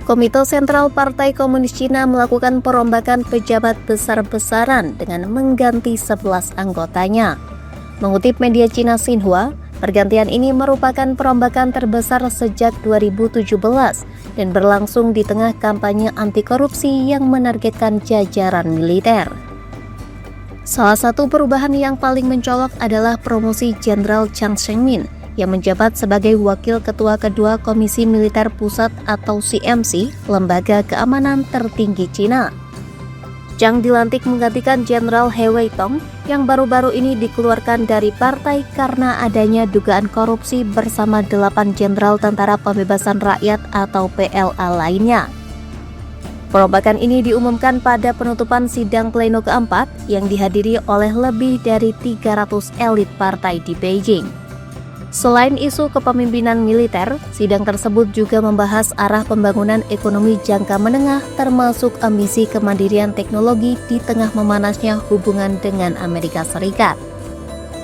Komite Sentral Partai Komunis Cina melakukan perombakan pejabat besar-besaran dengan mengganti 11 anggotanya. Mengutip media Cina Xinhua, pergantian ini merupakan perombakan terbesar sejak 2017 dan berlangsung di tengah kampanye anti korupsi yang menargetkan jajaran militer. Salah satu perubahan yang paling mencolok adalah promosi Jenderal Zhang Shengmin yang menjabat sebagai Wakil Ketua Kedua Komisi Militer Pusat atau CMC, Lembaga Keamanan Tertinggi Cina. Zhang dilantik menggantikan Jenderal He Weitong yang baru-baru ini dikeluarkan dari partai karena adanya dugaan korupsi bersama 8 Jenderal Tentara Pembebasan Rakyat atau PLA lainnya. Perombakan ini diumumkan pada penutupan sidang pleno keempat yang dihadiri oleh lebih dari 300 elit partai di Beijing. Selain isu kepemimpinan militer, sidang tersebut juga membahas arah pembangunan ekonomi jangka menengah termasuk ambisi kemandirian teknologi di tengah memanasnya hubungan dengan Amerika Serikat.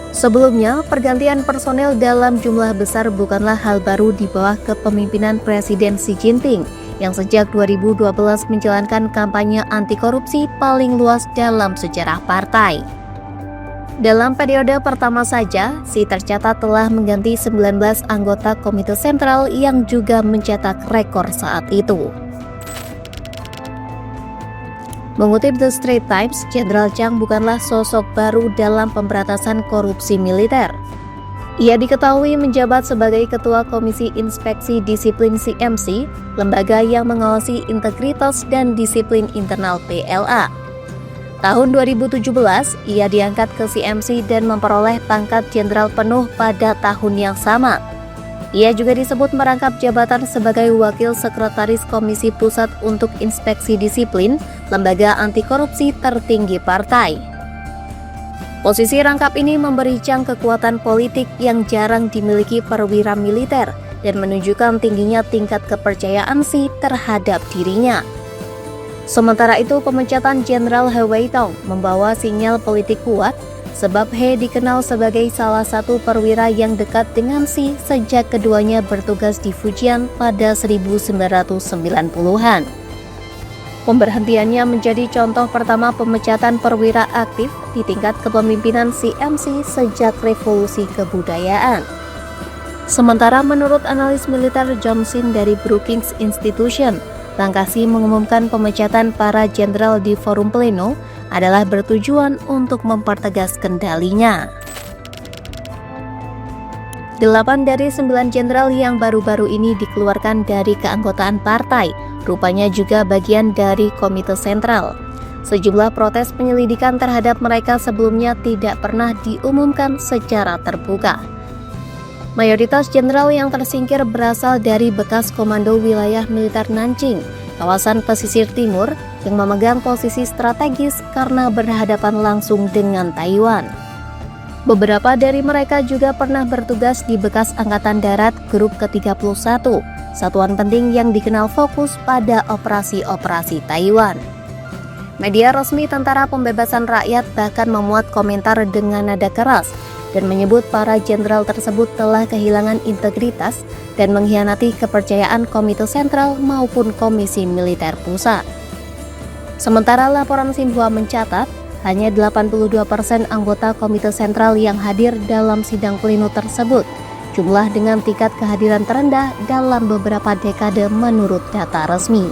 Sebelumnya, pergantian personel dalam jumlah besar bukanlah hal baru di bawah kepemimpinan Presiden Xi Jinping yang sejak 2012 menjalankan kampanye anti korupsi paling luas dalam sejarah partai. Dalam periode pertama saja, Xi tercatat telah mengganti 19 anggota Komite Sentral yang juga mencetak rekor saat itu. Mengutip The Straits Times, Jenderal Zhang bukanlah sosok baru dalam pemberantasan korupsi militer. Ia diketahui menjabat sebagai Ketua Komisi Inspeksi Disiplin CMC, lembaga yang mengawasi integritas dan disiplin internal PLA. Tahun 2017, ia diangkat ke CMC dan memperoleh pangkat jenderal penuh pada tahun yang sama. Ia juga disebut merangkap jabatan sebagai Wakil Sekretaris Komisi Pusat untuk Inspeksi Disiplin, lembaga anti korupsi tertinggi partai. Posisi rangkap ini memberi Zhang kekuatan politik yang jarang dimiliki perwira militer dan menunjukkan tingginya tingkat kepercayaan Xi terhadap dirinya. Sementara itu, pemecatan Jenderal He Weitong membawa sinyal politik kuat sebab He dikenal sebagai salah satu perwira yang dekat dengan Xi sejak keduanya bertugas di Fujian pada 1990-an. Pemberhentiannya menjadi contoh pertama pemecatan perwira aktif di tingkat kepemimpinan CMC sejak revolusi kebudayaan. Sementara menurut analis militer Johnson dari Brookings Institution, langkah Xi mengumumkan pemecatan para jenderal di forum pleno adalah bertujuan untuk mempertegas kendalinya. 8 dari 9 jenderal yang baru-baru ini dikeluarkan dari keanggotaan partai, rupanya juga bagian dari Komite Sentral. Sejumlah protes penyelidikan terhadap mereka sebelumnya tidak pernah diumumkan secara terbuka. Mayoritas jenderal yang tersingkir berasal dari bekas komando wilayah militer Nanjing, kawasan pesisir timur yang memegang posisi strategis karena berhadapan langsung dengan Taiwan. Beberapa dari mereka juga pernah bertugas di bekas Angkatan Darat Grup ke-31, satuan penting yang dikenal fokus pada operasi-operasi Taiwan. Media resmi Tentara Pembebasan Rakyat bahkan memuat komentar dengan nada keras dan menyebut para jenderal tersebut telah kehilangan integritas dan mengkhianati kepercayaan Komite Sentral maupun Komisi Militer Pusat. Sementara laporan Xinhua mencatat, hanya 82% anggota Komite Sentral yang hadir dalam sidang pleno tersebut, jumlah dengan tingkat kehadiran terendah dalam beberapa dekade menurut data resmi.